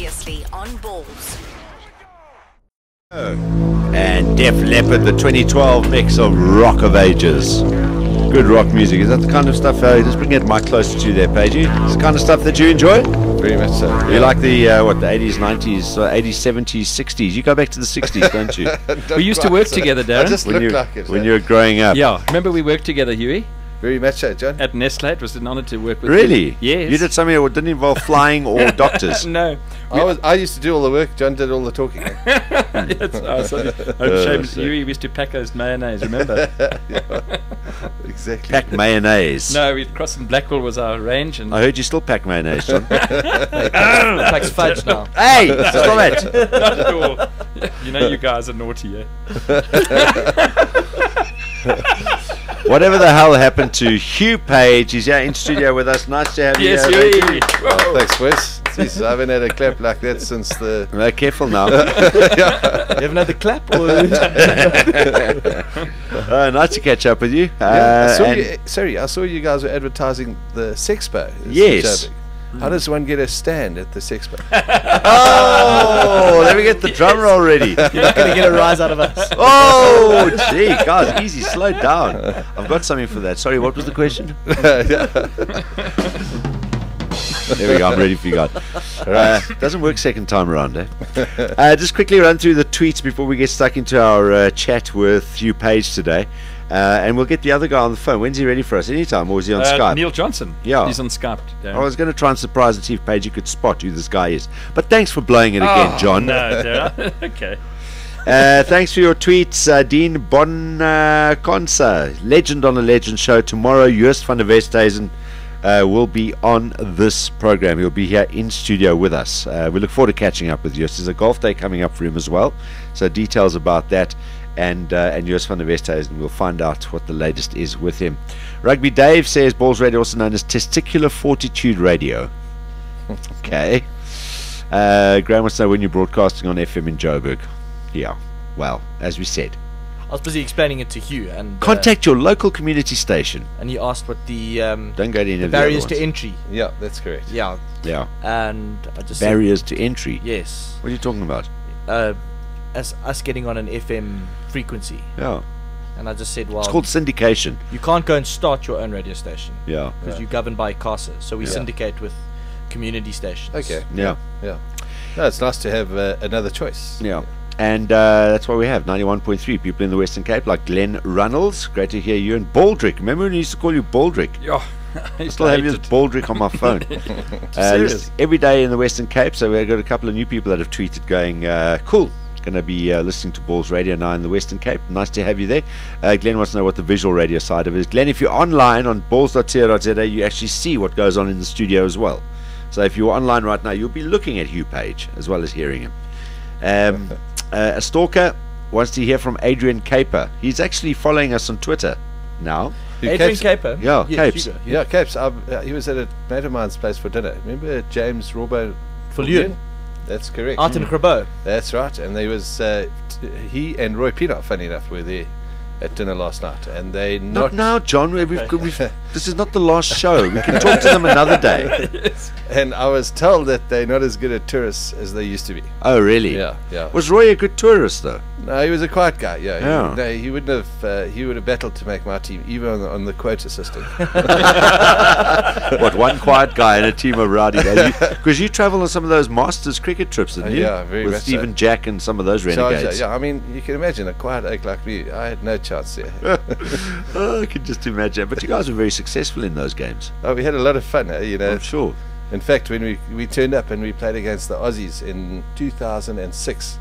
Previously on Balls. And Def Leppard, the 2012 mix of Rock of Ages. Good rock music. Is that the kind of stuff, just bring it mic closer to you there, Pagey. Is the kind of stuff that you enjoy? Very much so. You like the, the 80s, 90s, 80s, 70s, 60s. You go back to the 60s, don't you? We used to work together, Darren. I just look like it. When you were growing up. Yeah, remember we worked together, Hughie? Very much so, John. At Nestle. It was an honor to work with Really? you. Yes. You did something that didn't involve flying or doctors. No. I used to do all the work. John did all the talking. Shame Hughie used to pack those mayonnaise, remember? Yeah, exactly. Pack mayonnaise. No, Cross and Blackwell was our range. And I heard you still pack mayonnaise, John. Packs fudge now. Hey, stop it. Not at all. You know you guys are naughty, Whatever the hell happened to Hugh Page? He's here in studio with us. Nice to have you Yes, here. Hughie. Oh, thanks, Wes. Jeez, I haven't had a clap like that since the... Careful now. You have another clap? Or Nice to catch up with you. I saw you guys were advertising the Sexpo. Yes. How does one get a stand at the Sexpo? Oh, let me get the drum roll ready. you're not going to get a rise out of us. Oh, gee, guys, easy, slow down. I've got something for that. Sorry, what was the question? There we go, I'm ready for you guys. Doesn't work second time around, eh? Just quickly run through the tweets before we get stuck into our chat with Hugh Page today. And we'll get the other guy on the phone. When's he ready for us? Anytime, or is he on Skype? Neil Johnson. Yeah. He's on Skype. I was going to try and surprise and see if Page could spot who this guy is. But thanks for blowing it again, John. No, Darren. Okay. Thanks for your tweets, Dean Bonconsa. Legend on a Legend show tomorrow. Joost van der Westhuizen will be on this program. He'll be here in studio with us. We look forward to catching up with Joost. There's a golf day coming up for him as well. So details about that. And Joost van der Westhuizen, we'll find out what the latest is with him. Rugby Dave says Balls Radio, also known as Testicular Fortitude Radio. Okay. Graham wants to know when you're broadcasting on FM in Joburg. Yeah, well, as we said, I was busy explaining it to Hugh, and contact your local community station. And he asked what the don't go to any the of the barriers other to ones. entry. Yeah, that's correct. Yeah, and I just barriers to entry. Yes. What are you talking about? As us getting on an FM frequency. Yeah. And I just said, well, it's called syndication. You can't go and start your own radio station. Yeah. Because you're governed by CASA. So we syndicate with community stations. Okay. Yeah. No, it's nice to have another choice. Yeah. And that's why we have 91.3 people in the Western Cape, like Glenn Runnels. Great to hear you. And Baldrick. Remember when we used to call you Baldrick? Yeah. I still have your Baldrick on my phone. Every day in the Western Cape. So we've got a couple of new people that have tweeted going, cool. Going to be listening to Balls Radio now in the Western Cape. Nice to have you there. Glenn wants to know what the visual radio side of it is. Glenn, if you're online on balls.co.za, you actually see what goes on in the studio as well. So if you're online right now, you'll be looking at Hugh Page as well as hearing him. A stalker wants to hear from Adrian Caper. He's actually following us on Twitter now. Adrian Caper? Yeah, Capes. Yeah, Capes. He was at a mate of mine's place for dinner. Remember James Robbo Fullion? That's correct. Out in Grabo. That's right. And there was he and Roy Pinot, funny enough, were there at dinner last night, and they not now, John. This is not the last show. We can talk to them another day. Yes. And I was told that they're not as good at tourists as they used to be. Oh, really? Yeah. Was Roy a good tourist though? No, he was a quiet guy. Yeah. He wouldn't have. He would have battled to make my team, even on the quota system. What, one quiet guy and a team of rowdy guys? Because you travel on some of those Masters cricket trips, didn't you? Yeah, very with much Stephen so. Jack and some of those renegades. I mean, you can imagine a quiet oak like me. I had no chance there. I can just imagine. But you guys were very successful in those games. Oh, we had a lot of fun, I'm sure. In fact, when we turned up and we played against the Aussies in 2006,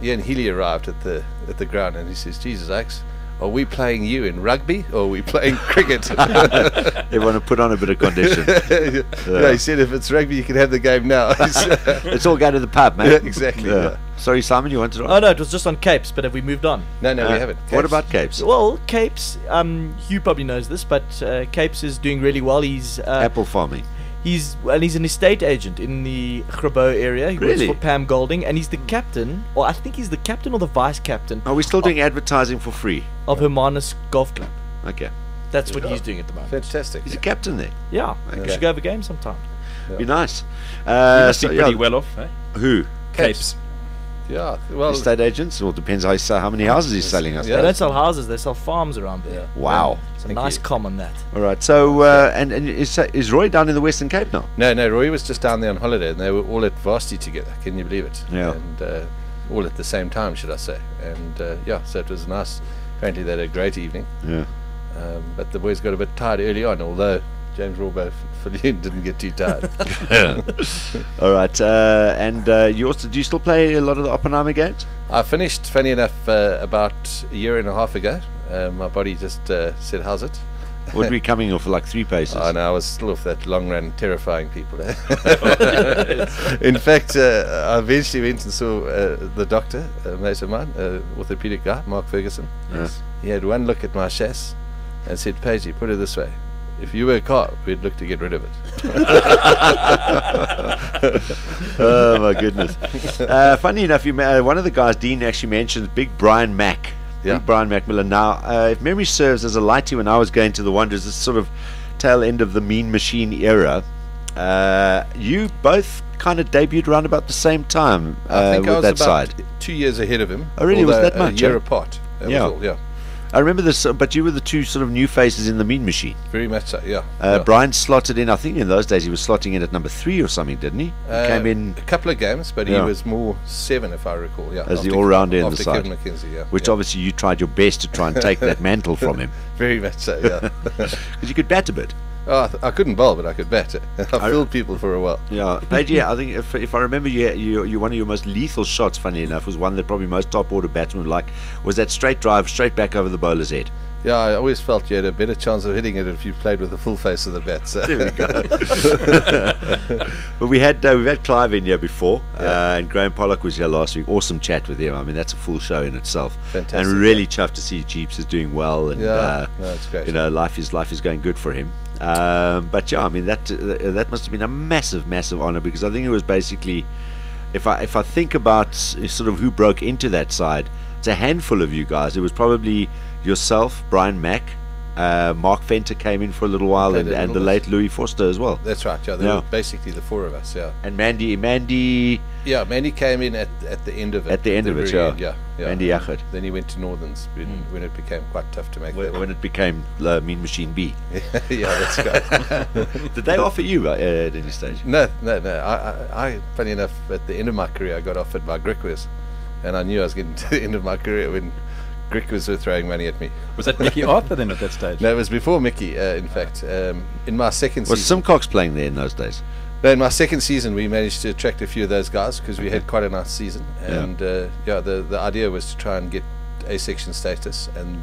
Ian Healy arrived at the ground and he says, "Jesus, Axe, are we playing you in rugby or are we playing cricket?" They want to put on a bit of condition. He said, "If it's rugby, you can have the game now." Let's all go to the pub, mate. Yeah, exactly. Yeah. Sorry, Simon, you wanted to... Oh, no, it was just on Capes, but have we moved on? No, we haven't. Capes. What about Capes? Well, Capes, Hugh probably knows this, but Capes is doing really well. He's apple farming. He's an estate agent in the Grabo area. He works for Pam Golding, and he's the captain, or I think he's the captain or the vice captain. Are we still doing advertising for free? Of Hermanus Golf Club. Okay. That's what he's doing at the moment. Fantastic. He's a captain there. Yeah. Okay. We should go have a game sometime. Be nice. You must be pretty yeah, well off, eh? who? Capes. Yeah, well, Estate agents? Well, depends how many houses he's selling us. Yeah. They don't sell houses; they sell farms around there. Wow. It's a Thank nice you. common that. All right. So, and is Roy down in the Western Cape now? no, Roy was just down there on holiday, and they were all at varsity together. Can you believe it? Yeah. And all at the same time, should I say? And yeah, so it was nice. Apparently, they had a great evening. Yeah. But the boys got a bit tired early on, although James Rawbo didn't get too tired. All right. And you also do you still play a lot of the Oppenheimer games? I finished, funny enough, about a year and a half ago. My body just said, "How's it?" Would be coming off like 3 paces. Oh no, I was still off that long run, terrifying people. In fact, I eventually went and saw the doctor, a mate of mine, orthopedic guy, Mark Ferguson. Yes. He had one look at my chassis and said, "Pagey, put it this way. If you were a car, we'd look to get rid of it." Oh my goodness! Funny enough, one of the guys, Dean, actually mentioned Big Brian Mack. Yeah. Big Brian Macmillan. Now, if memory serves, as a lighty when I was going to the Wanderers, this sort of tail end of the Mean Machine era. You both kind of debuted around about the same time I think with I was that about side. 2 years ahead of him. Oh, really? Was although that much, A year eh? apart. That Yeah. was all, yeah. I remember this, but you were the two sort of new faces in the Mean Machine. Very much so, yeah. Yeah. Brian slotted in. I think in those days he was slotting in at number 3 or something, didn't he? He came in, a couple of games, but Yeah. he was more 7, if I recall. Yeah, As the after- all-rounder in the after side. Kevin McKenzie, yeah. which yeah. obviously you tried your best to try and take that mantle from him, Very much so, yeah. because you could bat a bit. Oh, I couldn't bowl, but I could bat it. I filled people for a while. Yeah, Pagey, I think if I remember, you one of your most lethal shots, funny enough, was one that probably most top order batsmen would like, was that straight drive straight back over the bowler's head. Yeah, I always felt you had a better chance of hitting it if you played with the full face of the bat. So. There we go. But we've had Clive in here before, Yeah. and Graham Pollock was here last week. Awesome chat with him. I mean, that's a full show in itself. Fantastic, And really chuffed to see Jeeps is doing well, and Yeah, no, it's great. you know, life is going good for him. But yeah, I mean that must have been a massive honour, because I think it was basically, if I think about sort of who broke into that side, it's a handful of you guys. It was probably yourself, Brian Mack, Mark Fenter came in for a little while, Played and a little the bit. late Louis Foster as well. That's right, yeah. They Yeah. were basically the 4 of us, yeah. And Mandy Yeah, Mandy came in at the end of it. At the end of it, very yeah. end, yeah. Mandy Yachid. Then he went to Northerns when it became quite tough to make that. when it became Mean Machine B. Yeah, that's right. Did they offer you at any stage? No. I, funny enough, at the end of my career, I got offered by Griquas, and I knew I was getting to the end of my career when Griquas were throwing money at me. Was that Mickey Arthur then at that stage? No, it was before Mickey, in fact. In my second Was season... Simcox playing there in those days? No, in my second season, we managed to attract a few of those guys because we had quite a nice season. And the idea was to try and get A-section status. And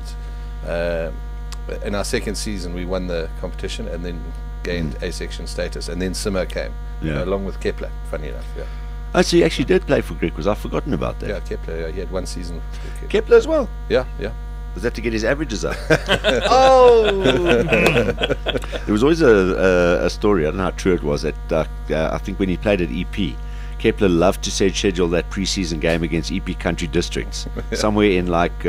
in our second season, we won the competition and then gained A-section status. And then Simo came, along with Kepler, funny enough. Yeah, Oh, so you actually did play for Greek. I've forgotten about that. yeah, Kepler. Yeah, he had one season. With Kepler. Kepler as well. Yeah. Was that to get his averages up? Oh! There was always a story, I don't know how true it was, that I think when he played at EP, Kepler loved to schedule that pre-season game against EP country districts, somewhere in like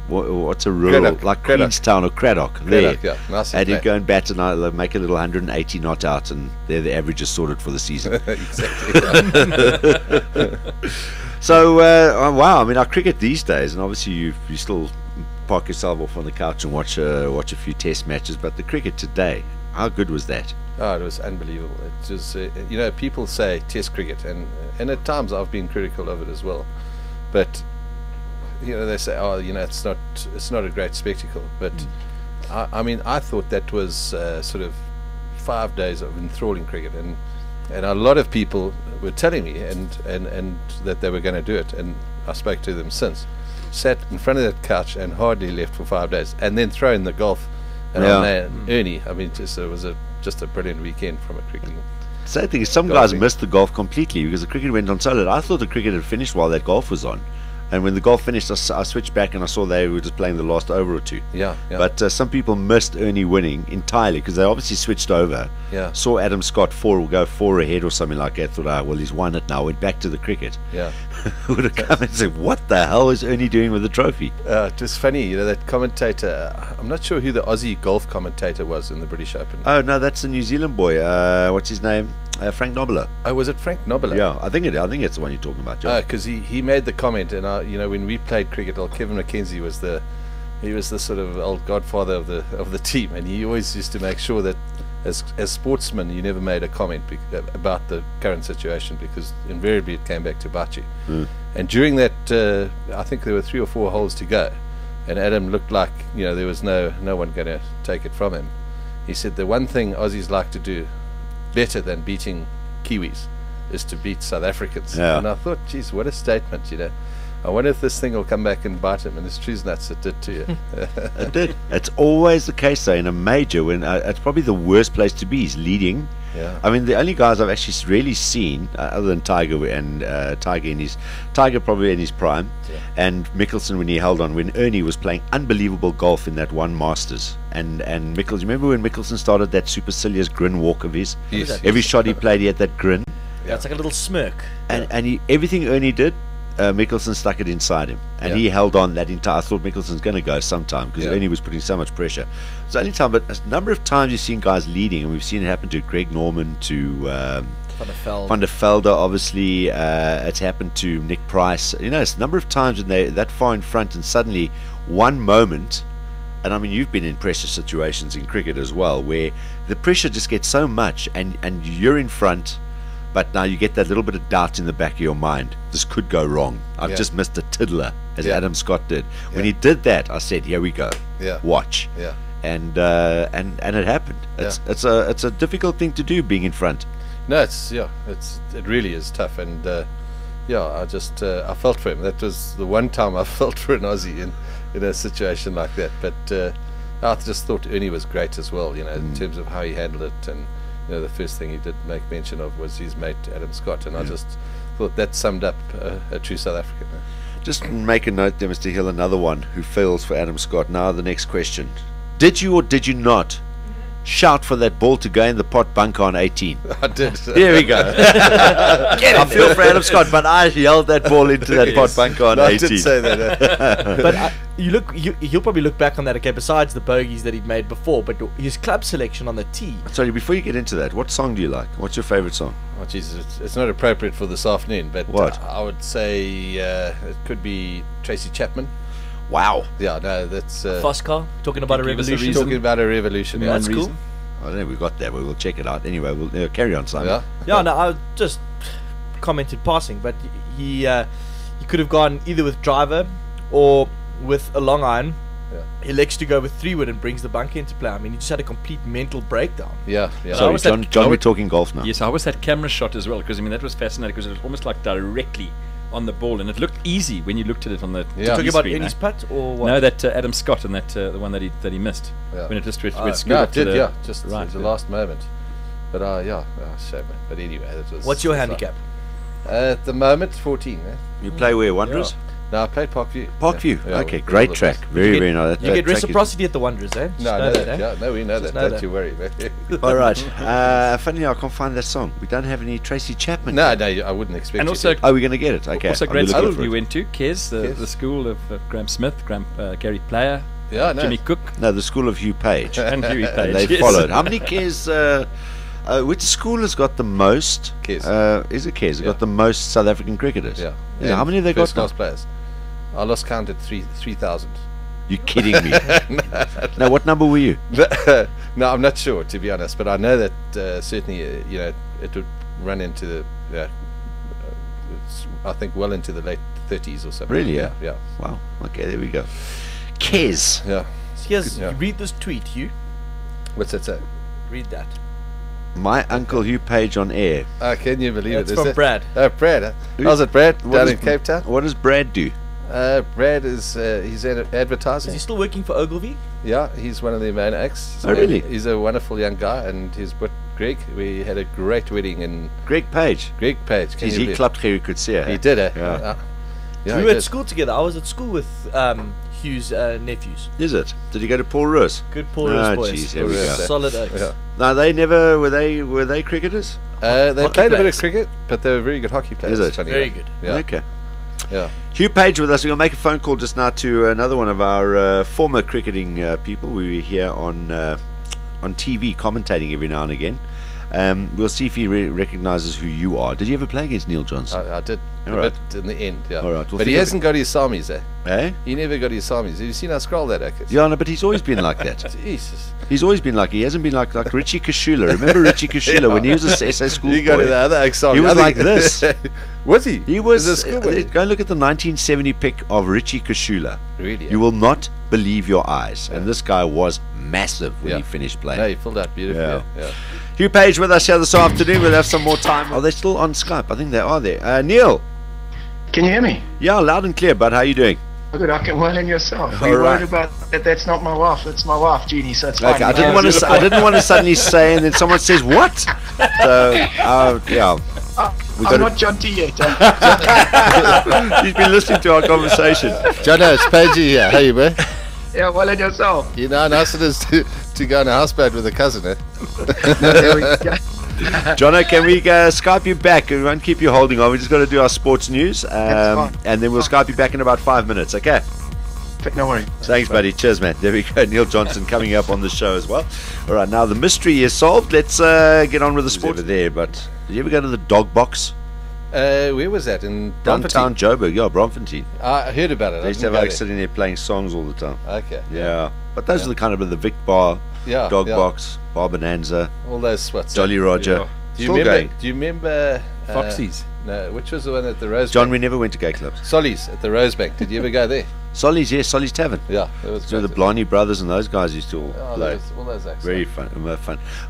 what's a rural, Craddock. like Craddock. Queenstown or Craddock. There. Yeah, nice And he'd play. go and bat and make a little 180 not out, and there the average is sorted for the season. Exactly. Yeah. So, wow, I mean, our cricket these days, and obviously you still park yourself off on the couch and watch a few test matches, but the cricket today, how good was that? Oh, it was unbelievable. It was, people say Test cricket, and at times I've been critical of it as well. But they say, it's not a great spectacle. But I mean, I thought that was sort of 5 days of enthralling cricket, and a lot of people were telling me and that they were going to do it, and I spoke to them since. Sat in front of that couch and hardly left for 5 days, and then throw in the golf. And our man Ernie, I mean, it was just a brilliant weekend from a cricketing. Sad thing is, some guys missed the golf completely because the cricket went on solid. I thought the cricket had finished while that golf was on. And when the golf finished, I switched back and I saw they were just playing the last over or two. Yeah. But some people missed Ernie winning entirely because they obviously switched over. Yeah. Saw Adam Scott go 4 ahead or something like that. Thought, well, he's won it now. Went back to the cricket. Yeah. Would have come and said, what the hell is Ernie doing with the trophy? Just funny, you know, that commentator. I'm not sure who the Aussie golf commentator was in the British Open. Oh no, that's the New Zealand boy. What's his name? Frank Nobile. Oh, was it Frank Nobile? Yeah, I think it's the one you're talking about, John. Because he made the comment, and you know, when we played cricket, Kevin McKenzie was the sort of old godfather of the team, and he always used to make sure that as sportsmen you never made a comment about the current situation, because invariably it came back to bite you. And during that, I think there were 3 or 4 holes to go, and Adam looked like, you know, there was no one going to take it from him. He said the one thing Aussies like to do better than beating Kiwis is to beat South Africans. Yeah. And I thought, geez, what a statement, you know. I wonder if this thing will come back and bite him, and it's trees nuts it did to you. It did. It's always the case though in a major, when it's probably the worst place to be. He's leading. Yeah. I mean, the only guys I've actually really seen, other than Tiger and Tiger probably in his prime, and Mickelson when he held on, when Ernie was playing unbelievable golf in that one Masters, and Mickelson. Remember when Mickelson started that supercilious grin walk of his? Yes. Every shot he played, he had that grin, Yeah, it's like a little smirk. and everything Ernie did. Mickelson stuck it inside him, and he held on that entire. I thought Mickelson's going to go sometime because Ernie was putting so much pressure. It's the only time, but a number of times you've seen guys leading, and we've seen it happen to Greg Norman, to Van der Velde, obviously. It's happened to Nick Price. You know, it's a number of times when they're that far in front, and suddenly one moment. And I mean, you've been in pressure situations in cricket as well, where the pressure just gets so much, and you're in front. But now you get that little bit of doubt in the back of your mind. This could go wrong. I've just missed a tiddler, as Adam Scott did. When he did that, I said, "Here we go. Watch." Yeah. And it happened. It's a difficult thing to do, being in front. No, it really is tough, and I just I felt for him. That was the one time I felt for an Aussie in a situation like that. But I just thought Ernie was great as well. You know, in terms of how he handled it, and you know, the first thing he did make mention of was his mate Adam Scott, and I just thought that summed up a true South African. Just make a note there, Mr. Hill, another one who fails for Adam Scott. Now the next question. Did you or did you not shout for that ball to go in the pot bunker on 18? I did. There we go. I feel for Adam Scott, but I yelled that ball into that pot bunker on 18. I did say that. But he'll probably look back on that, okay, besides the bogeys that he'd made before, but his club selection on the tee. Sorry, before you get into that, what song do you like? What's your favourite song? Oh, Jesus, it's not appropriate for this afternoon, but what? I would say it could be Tracy Chapman. Wow. Yeah, no, that's Foscar, talking about a revolution. Talking about a revolution. Yeah, that's cool. I don't know, we got that. We'll check it out. Anyway, we'll carry on, Simon. Yeah, no, I just commented passing, but he could have gone either with driver or with a long iron. He elects to go with 3-wood and brings the bunker into play. I mean, he just had a complete mental breakdown. Yeah. Sorry, John, we're talking golf now. Yes, how was that camera shot as well? Because I mean, that was fascinating because it was almost like directly on the ball, and it looked easy when you looked at it on the You're talking about Ernie's putt or what? No, that Adam Scott and that the one that he missed when it just went no, it did, just right, the last moment. But shame. But anyway, that was. What's your handicap? At the moment, 14. You play where, Wanderers? No, I played Parkview. Parkview. Okay, great track. Very nice. You get reciprocity at the Wanderers, eh? No, we know that. Don't you worry, mate. All right. Funny, I can't find that song. We don't have any Tracy Chapman. No, I wouldn't expect. And also, we're going to get it. Okay. Also, great school you went to, Kes, the school of Graham Smith, Gary Player, Jimmy Cook. No, the school of Hugh Page. And Hugh Page. And they followed. How many Kes? Which school has got the most? Kes. Is it Kes? Got the most South African cricketers? Yeah. How many have they got? First-class players. I lost count at 3,000. You kidding me? No, what number were you? No, I'm not sure, to be honest, but I know that certainly it would run into the I think well into the late 30s or something. Really? Yeah. Wow. Okay, there we go. Kes. Yeah. Read this tweet, Hugh. What's that say? Read that. My uncle Hugh Page on air. Can you believe it? That's from Brad. Brad. How's it, Brad? Down in Cape Town. What does Brad do? Brad is he's advertising. Is he still working for Ogilvy? Yeah, he's one of the main acts. Oh, really? He's a wonderful young guy, and he's with Greg. We had a great wedding in Greg Page. Greg Page. He clapped Gerrie Coetzee. He did, Yeah. Yeah, we he were at did. school together. I was at school with Hugh's nephews. Is it? Did you go to Paul Roos? Good Paul Roos boys. Jeez, here we go. Solid Oaks. Yeah. No, they never were they cricketers? They Hockey played a bit of players. cricket, but they were very good hockey players. Is it? funny Very enough. good. Yeah. Okay. Yeah. Hugh Page with us. We're going to make a phone call just now to another one of our former cricketing people. We were here on TV commentating every now and again. We'll see if he recognises who you are. Did you ever play against Neil Johnson? I did. All A right. bit in the end, yeah. All right, we'll but he think of hasn't got his Samis, eh? Eh? He never got his Samis. Have you seen how scroll that actor? Yeah, no, but he's always been like that. Jesus. He's always been like, he hasn't been like Richie Kashula. Remember Richie Kashula when he was a SA school You got boy? the other ex-Sami. He was like this. Was he? He was. a schoolboy. Go and look at the 1970 pic of Richie Kashula. Really? You will not believe your eyes. And this guy was massive when Yeah. he finished playing. No, he filled out beautifully. Yeah. Yeah. Hugh Page with us here this afternoon. We'll have some more time. Are they still on Skype? I think they are there. Neil. Can you hear me? Yeah, loud and clear, bud. How are you doing? Good, I can well in yourself. All Are you right. worried about that? That's not my wife. That's my wife, Jeannie. So it's fine. Okay, I didn't want to suddenly say, and then someone says what? So yeah, we I'm got. not John T yet. Huh? He's been listening to our conversation. Jono, it's Pagey here. How you, man? Yeah, well in yourself. You know how nice it is to go on a houseboat with a cousin, eh? There we go. Jono, can we Skype you back? We won't keep you holding on. We just got to do our sports news, fine. and then we'll Skype you back in about 5 minutes. Okay. No worry. Thanks, buddy. Cheers, man. There we go. Neil Johnson coming up on the show as well. All right, now the mystery is solved. Let's get on with the sport over there. But did you ever go to the dog box? Where was that? In Downtown Bromfontein? Joburg, yeah, Bromfontein. I heard about it. They used to have like sitting there playing songs all the time. Okay. Yeah. But those are the kind of the Vic Bar, Yeah. Dog yeah. Box, Bar Bonanza, All those swats. Jolly Roger. Yeah. Do you Still remember? going. Do you remember? Foxy's. No, which was the one at the Rosebank? John, we never went to gay clubs. Solly's at the Rosebank. Did you ever go there? Solly's, yes, Solly's Tavern. Yeah, it was. So the great. Blarney Brothers and those guys used to all Oh, play. all those acts. Very fun.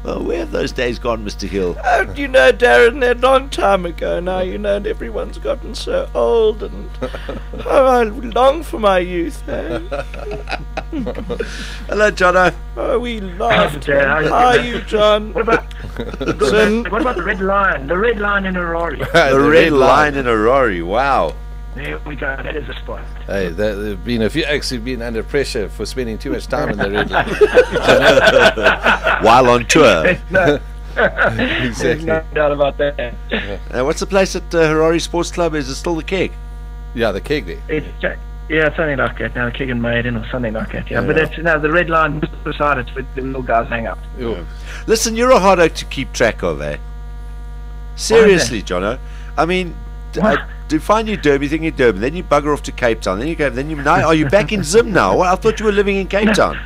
Well, where have those days gone, Mr. Hill? Oh, you know, Darren, that long time ago now, you know, and everyone's gotten so old, and oh, I long for my youth, eh? Hello, Jono. Oh, we laughed. Dad, how you How are doing? you, John? What about Son, what about the red lion? The red lion in a Rory. The red line in a Rory. Wow. There we go. That is a spot. Hey, there have been a few acts who've been under pressure for spending too much time in the red line. While on tour. No, Exactly. there's no doubt about that. What's the place at Harare Sports Club? Is it still the keg? Yeah, the keg there. Yeah, something like that. Now, King and Maiden or something like that. Yeah, but Yeah. that's now the red line just beside it's where the little guys hang out. Ooh. Listen, you're a hard oak to keep track of, eh? Seriously, Jono. I mean, What? to find you Durban, you think you're Durban, then you bugger off to Cape Town, then you go, now are you back in Zim now? Well, I thought you were living in Cape Town.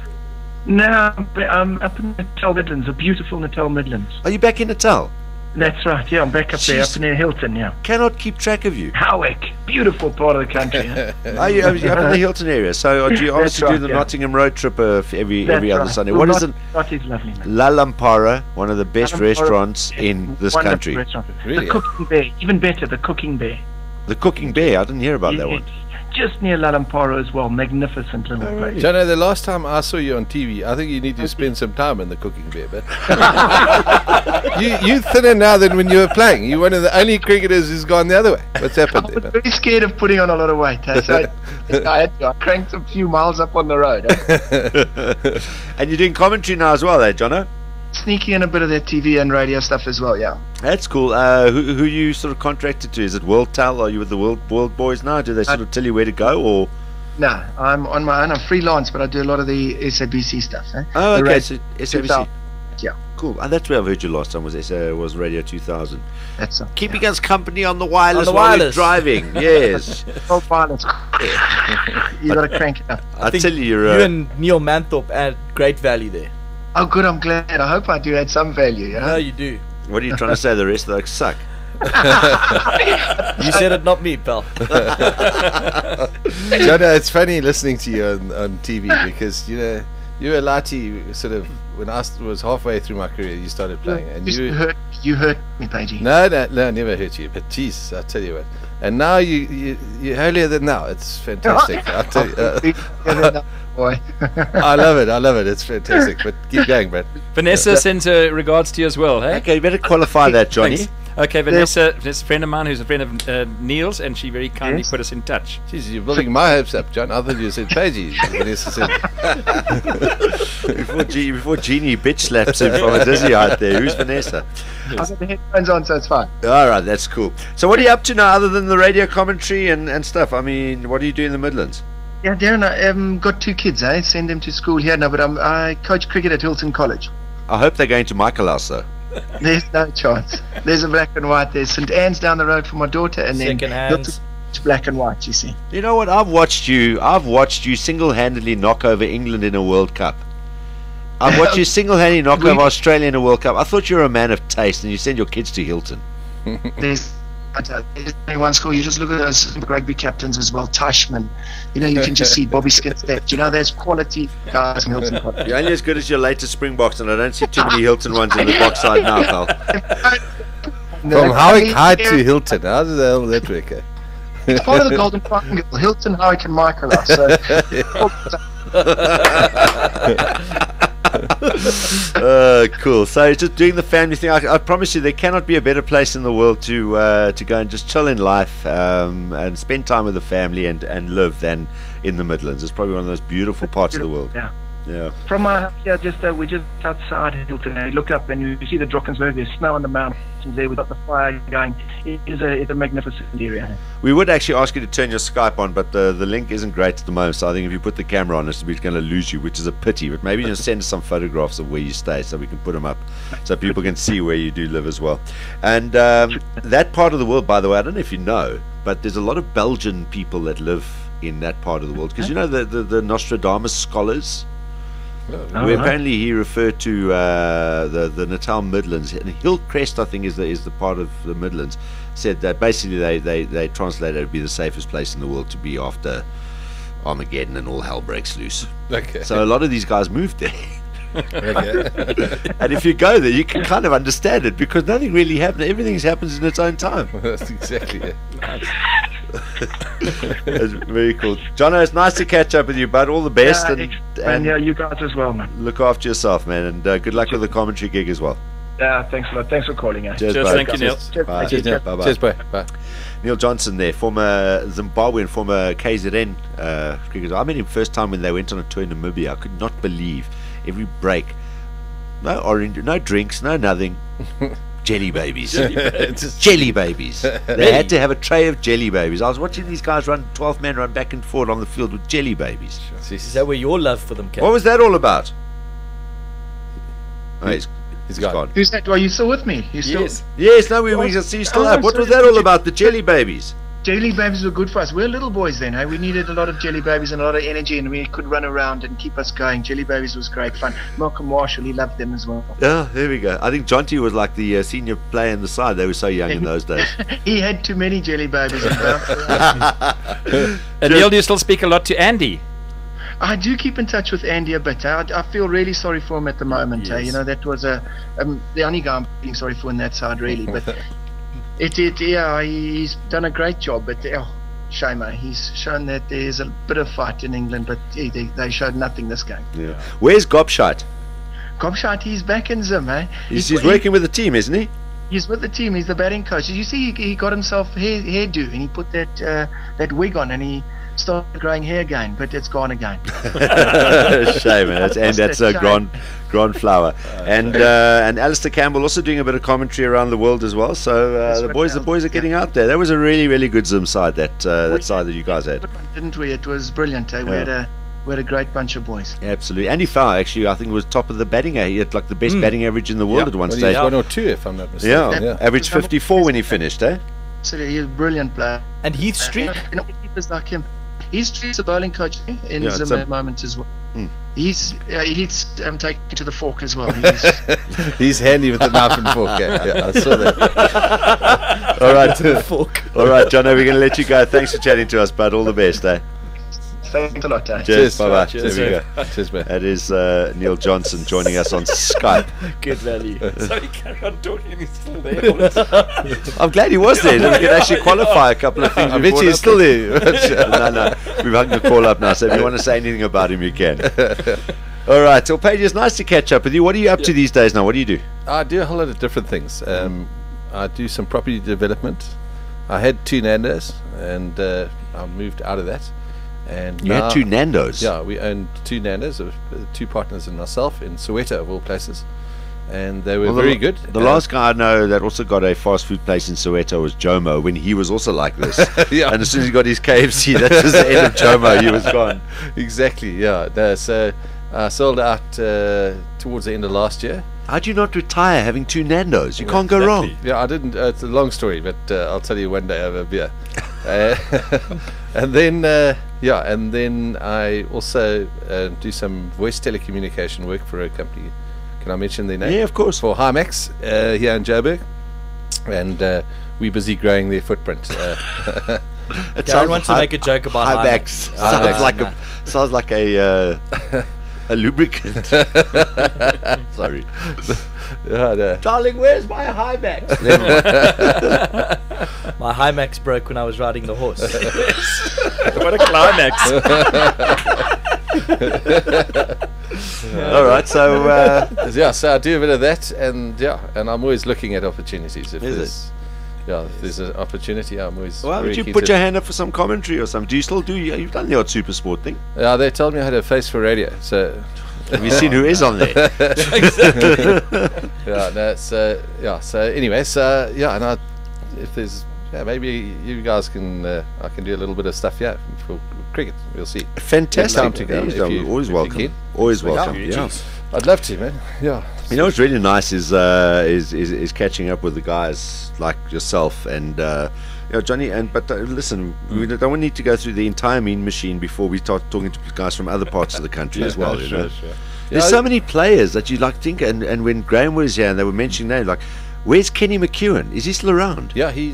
No, I'm up in Natal Midlands, a beautiful Natal Midlands. Are you back in Natal? That's right. Yeah, I'm back up there, Jeez. up near Hilton. Yeah, Cannot keep track of you. Howick, beautiful part of the country. Huh? Are you up in the Hilton area? So do you That's obviously do right, the yeah. Nottingham road trip every That's other right. Sunday? Well, What is it? Not is lovely, man. La Lampara, one of the best Lampara restaurants in this Wonderful country. restaurant. Really? The Cooking Bear, even better, the Cooking Bear. The Cooking Bear, I didn't hear about that one. Just near Lalampara as well. Magnificent little place. Jono, the last time I saw you on TV, I think you need to spend some time in the cooking bear, but you thinner now than when you were playing. You're one of the only cricketers who's gone the other way. What's I happened was there? very scared of putting on a lot of weight. Huh? So I cranked a few miles up on the road. Huh? And you're doing commentary now as well, Jono? Sneaking in a bit of that TV and radio stuff as well, yeah. That's cool. Who you sort of contracted to? Is it World Tel? Are you with the World Boys now? Do they sort of tell you where to go, or? No, I'm on my own. I'm freelance, but I do a lot of the SABC stuff. Eh? Oh, The okay. radio So SABC. 2000. Yeah, Cool. And that's where I've heard you last time. Was Radio 2000. that's all. Keeping us company on the wireless On the while we're wireless. driving. Yes. Oh, violence. You got to crank it up. I think tell you, you're. you and Neil Manthorpe add great value there. Oh, good. I'm glad. I hope I do add some value. Yeah. No, you do. What are you trying to say? The rest of those suck. You said it, not me, pal. Jono, it's funny listening to you on TV because, you know, you were Lati sort of, when I was halfway through my career, you started playing. And you hurt me, Pagey. No, never hurt you. But geez, I tell you what. And now you're holier than now. It's fantastic. I tell you, Boy. I love it. It's fantastic. But keep going, Brad. Vanessa sends her regards to you as well, hey? Okay, you better qualify that, Johnny. Thanks. Okay, Vanessa, Vanessa, a friend of mine who's a friend of Neil's, and she very kindly put us in touch. Jesus, you're building my hopes up, John. I thought you said Paige. Vanessa said. before Jeannie bitch slaps him from a dizzy height there. Who's Vanessa? I've got the headphones on, so it's fine. All right, that's cool. So what are you up to now other than the radio commentary and stuff? I mean, what do you do in the Midlands? Yeah, Darren, I got 2 kids, send them to school here. No, but I coach cricket at Hilton College. I hope they're going to Michaelhouse, though. There's no chance. There's a black and white. There's St. Anne's down the road for my daughter, and then Second hands. it's black and white, you see. You know what? I've watched you single-handedly knock over England in a World Cup. I've watched you single-handedly knock over Australia in a World Cup. I thought you were a man of taste, and you send your kids to Hilton. There's only one school. You just look at those rugby captains as well, Teichmann. You know, you can just see Bobby Skinstep. You know, there's quality guys in Hilton College. You're only as good as your latest Springboks, and I don't see too many Hilton ones in the box side now, pal. From Howick High to Hilton. How does the hell that work? It's part of the Golden Triangle. Hilton, Howick, and Michaelhouse. Cool. So just doing the family thing. I promise you, there cannot be a better place in the world to go and just chill in life and spend time with the family and live than in the Midlands. It's probably one of those beautiful parts of the world. Yeah. From my house here, we're just outside Hilton. You look up and you see the Drakensberg. There's snow on the mountains there. We've got the fire going. It's a magnificent area. We would actually ask you to turn your Skype on, but the link isn't great at the moment. So I think if you put the camera on, we're going to lose you, which is a pity. But maybe just send us some photographs of where you stay so we can put them up so people can see where you do live as well. And that part of the world, by the way, I don't know if you know, but there's a lot of Belgian people that live in that part of the world. Because you know the Nostradamus scholars? Where apparently he referred to the Natal Midlands, and Hillcrest, I think, is the part of the Midlands. Said that basically they translated it to be the safest place in the world to be after Armageddon and all hell breaks loose. Okay. So a lot of these guys moved there. Okay. And if you go there, you can kind of understand it because nothing really happens. Everything happens in its own time. That's exactly it. That's very cool. Jono, it's nice to catch up with you, bud. All the best. And yeah, you guys as well, man. Look after yourself, man. And good luck with the commentary gig as well. Yeah, thanks a lot. Thanks for calling us. Cheers, thank you, Neil. Bye. Cheers, Neil. Bye-bye. Cheers, bye. Neil Johnson there, former Zimbabwean, former KZN cricketer. I met him first time when they went on a tour in Namibia. I could not believe every break. No orange, no drinks, no nothing. Jelly babies. Jelly babies. They had to have a tray of jelly babies. I was watching these guys 12 men run back and forth on the field with jelly babies. Is that where your love for them came? What was that all about? Oh, he's gone. Who's that? Are you still with me? Yes, no, we see you still up. What was that all about, the jelly babies? Jelly babies were good for us. We're little boys then, We needed a lot of jelly babies and a lot of energy, and we could run around and keep us going. Jelly babies was great fun. Malcolm Marshall, he loved them as well. Yeah, there we go. I think Jonty was like the senior player in the side. They were so young in those days. He had too many jelly babies. And Neil, do you still speak a lot to Andy? I do keep in touch with Andy a bit. I feel really sorry for him at the moment. Yes. You know, that was the only guy I'm feeling sorry for in that side, really. But he's done a great job. But shame, he's shown that there's a bit of fight in England, but they showed nothing this game. Yeah. Where's Gobshite? Gobshite, he's back in Zim, He's working with the team, isn't he? He's with the team. He's the batting coach. You see, he got himself hairdo, and he put that wig on, and he started growing hair again, but it's gone again. Shame, man. That's a grand flower. And Alistair Campbell also doing a bit of commentary around the world as well. So the boys are getting out there. That was a really, really good Zim side, that side that you guys had. Didn't we? It was brilliant. We had a great bunch of boys. Absolutely. Andy Farr actually, I think, was top of the batting. He had like the best batting average in the world at one stage. 1 or 2, if I'm not mistaken. Yeah. Average 54 when he finished, So he's a brilliant player. And Heath Street? Keepers like him. Heath Street's a bowling coach in Zim at the moment as well. He's taken to the fork as well. He's handy with the knife and fork. Yeah, I saw that. All right, all right, John. We're going to let you go. Thanks for chatting to us, bud. All the best, Thanks a lot, Cheers, bye-bye. Cheers, there we go. Cheers, man. That is Neil Johnson joining us on Skype. Good value. So he carried on talking and he's still there. I'm glad he was there. We could actually qualify a couple of things. I bet he's still there. No. We've hung the call up now, so if you want to say anything about him, you can. All right. So, Paige, it's nice to catch up with you. What are you up to these days now? What do you do? I do a whole lot of different things. I do some property development. I had 2 Nandos, and I moved out of that. And You had 2 Nandos? Yeah, we owned 2 Nandos, 2 partners and myself, in Soweto, of all places. And they were very good. The last guy I know that also got a fast food place in Soweto was Jomo, when he was also like this. Yeah. And as soon as he got his KFC, that was the end of Jomo. He was gone. Exactly, yeah. No, so I sold out towards the end of last year. How do you not retire having 2 Nandos? You can't go Exactly. wrong. Yeah, I didn't. It's a long story, but I'll tell you one day over a beer. And then, and then I also do some voice telecommunication work for a company. Can I mention their name? Yeah, of course. For Himax here in Joburg, and we're busy growing their footprint. Darren wants to make a joke about high high backs. Sounds like a lubricant. Sorry. Darling, where's my high backs? My Himax broke when I was riding the horse. What a climax. All right, so so I do a bit of that, and and I'm always looking at opportunities. If Is there's an opportunity, I'm always. why very would you keen put to- your hand up for some commentary or something? Do you still do? You've done the odd super sport thing. Yeah, they told me I had a face for radio, so. Have you seen who is on there? Yeah, no, so anyway, and if there's maybe you guys can I can do a little bit of stuff for cricket. We'll see. Fantastic. Time to go, Yes, if you- always if you welcome. can. Always welcome. Yeah. Yeah. I'd love to, man. Yeah. You know what's really nice is catching up with the guys like yourself and Johnny. But listen, we don't need to go through the entire Mean Machine before we start talking to guys from other parts of the country as well. You know? There's so many players that you like think, and when Graham was here and they were mentioning names, like, where's Kenny McEwen? Is he still around? Yeah, he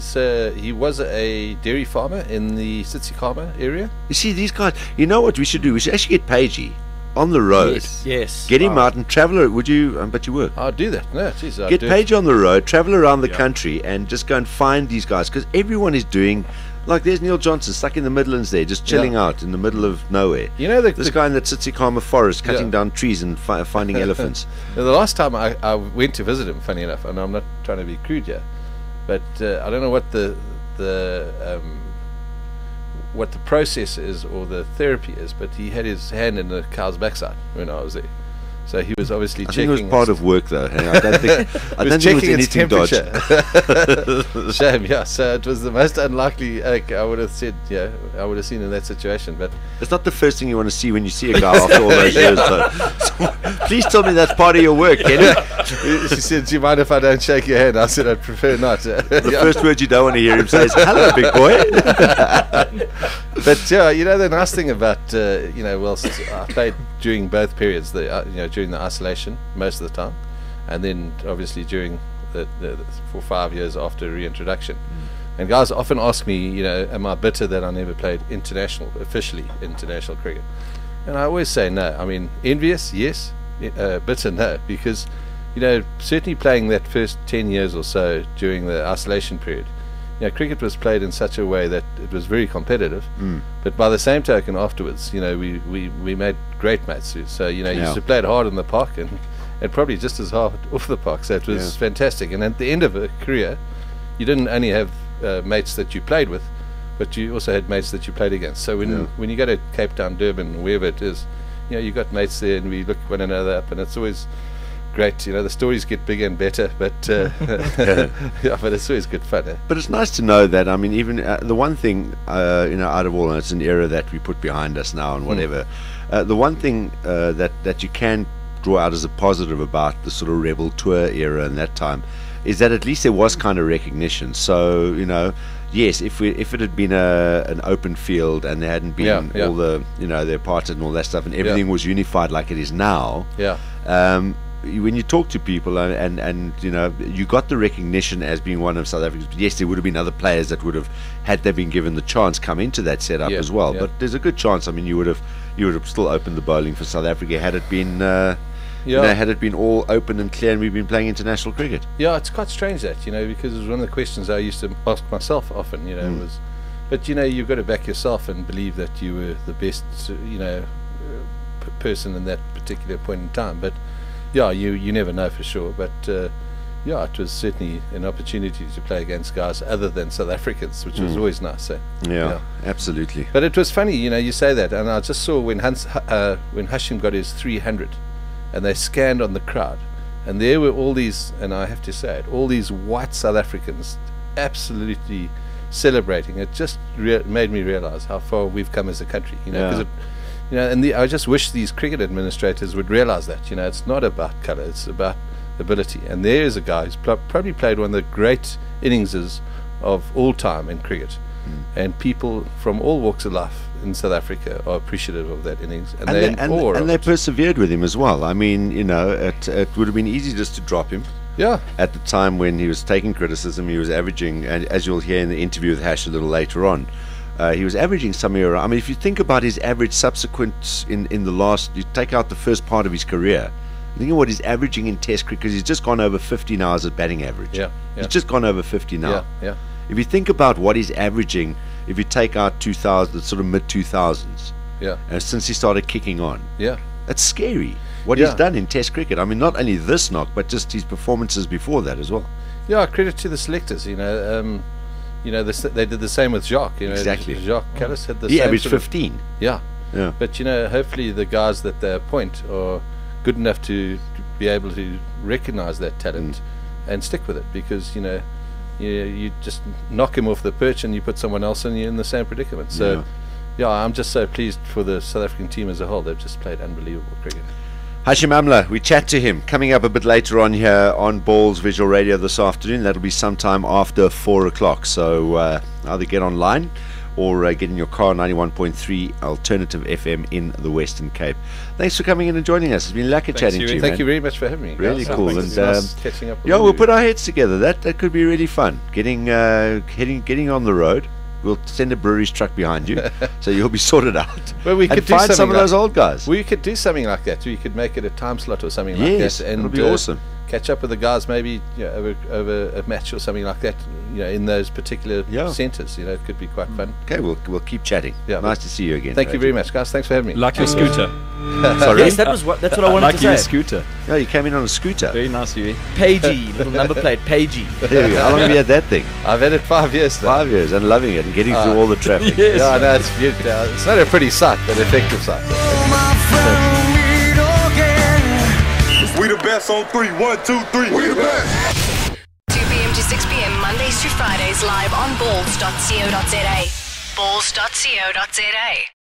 was a dairy farmer in the Tsitsikamma area. You see, these guys. You know what we should do? We should actually get Pagey on the road. Yes. Get him out and travel. Would you? But you would. I'll do that. No, geez, I'll Get do it. Paige on the road, travel around the country, and just go and find these guys, because everyone is doing. Like, there's Neil Johnson stuck in the Midlands there, just chilling out in the middle of nowhere. You know, This guy in that Tsitsikamma forest, cutting Yeah. down trees and finding elephants. Now, the last time I went to visit him, funny enough, and I'm not trying to be crude here, but I don't know what the process is or the therapy is, but he had his hand in the cow's backside when I was there. So he was obviously I checking. think it was part of work, though. I don't think He was it was checking its anything dodged. temperature. Shame, yeah. So it was the most unlikely egg I would have said, I would have seen in that situation. But It's not the first thing you want to see when you see a guy after all those years. So please tell me that's part of your work, Kenny. she said, "Do you mind if I don't shake your hand?" I said, "I'd prefer not." The first word you don't want to hear him say is, "Hello, big boy." But the nice thing about whilst I played during both periods, during the isolation most of the time, and then obviously during the for 5 years after reintroduction. And guys often ask me, am I bitter that I never played officially international cricket? And I always say no. I mean, envious, yes, bitter, no, because certainly playing that first 10 years or so during the isolation period, cricket was played in such a way that it was very competitive. But by the same token, afterwards, we made great mates. So you used to play it hard in the park and probably just as hard off the park. So it was fantastic. And at the end of a career, you didn't only have mates that you played with, but you also had mates that you played against. So when you go to Cape Town, Durban, wherever it is, you got mates there, and we look one another up, and it's always great. The stories get bigger and better, but but it's always good fun. But it's nice to know that, I mean, even the one thing, out of all, and it's an era that we put behind us now and whatever, the one thing that you can draw out as a positive about the sort of Rebel Tour era and that time is that at least there was kind of recognition. So, yes, if it had been an open field and there hadn't been all the, the apartheid and all that stuff, and everything was unified like it is now, when you talk to people and you got the recognition as being one of South Africa's. Yes, there would have been other players that would have, had they been given the chance, come into that setup as well. But there's a good chance. I mean, you would have still opened the bowling for South Africa had it been had it been all open and clear and we've been playing international cricket. Yeah, it's quite strange that because it was one of the questions I used to ask myself often. Was, but you've got to back yourself and believe that you were the best person in that particular point in time. But you never know for sure. But yeah, it was certainly an opportunity to play against guys other than South Africans, which was always nice. Yeah, absolutely. But it was funny, you say that, and I just saw when Hashim got his 300, and they scanned on the crowd, and there were all these, and I have to say it, all these white South Africans absolutely celebrating. It just made me realize how far we've come as a country, because I just wish these cricket administrators would realize that, it's not about colour, it's about ability. And there is a guy who's probably played one of the great innings of all time in cricket, and people from all walks of life in South Africa are appreciative of that innings, and they persevered with him as well. I mean, it would have been easy just to drop him. Yeah. At the time when he was taking criticism, he was averaging, and as you'll hear in the interview with Hash a little later on, he was averaging somewhere around. I mean, if you think about his average subsequent in the last, you take out the first part of his career, think of what he's averaging in Test cricket, because he's just gone over 50 now as a batting average. Yeah. He's just gone over 50 now. Yeah. If you think about what he's averaging, if you take out 2000, sort of mid 2000s, since he started kicking on, that's scary. What he's done in Test cricket. I mean, not only this knock, but just his performances before that as well. Yeah, credit to the selectors. They did the same with Jacques. Exactly. Jacques Callis had the he same. Averaged 15. Yeah. But hopefully the guys that they appoint are good enough to be able to recognize that talent and stick with it, because you just knock him off the perch and you put someone else and you're in the same predicament. So I'm just so pleased for the South African team as a whole. They've just played unbelievable cricket. Hashim Amla, we chat to him coming up a bit later on here on Balls Visual Radio this afternoon. That'll be sometime after 4 o'clock. So either get online or get in your car, 91.3 Alternative FM in the Western Cape. Thanks for coming in and joining us. It's been lekker chatting to you. Thank you very much for having me. Really cool. And nice catching up. We'll put our heads together. That could be really fun. Getting on the road. We'll send a brewery's truck behind you, so you'll be sorted out. Well, we could find some of those old guys. We could do something like that. We could make it a time slot or something like that. Yes, it'll be awesome. Catch up with the guys, maybe over a match or something like that. In those particular centres. It could be quite fun. Okay, we'll keep chatting. Yeah, nice to see you again. Thank you very much, guys. Thanks for having me. Like your scooter. Sorry. Yes, that's what I wanted to say. Like your scooter. No, you came in on a scooter. Very nice, Hugh. Pagey, little number plate, Pagey. There we go. How long have you had that thing? I've had it 5 years now. 5 years, and loving it and getting through all the traffic. Yes. Yeah, no, it's beautiful. It's not a pretty sight, but an effective sight. We the best on 3. 1, 2, 3. We the best. 2 p.m. to 6 p.m. Mondays to Fridays live on balls.co.za. Balls.co.za.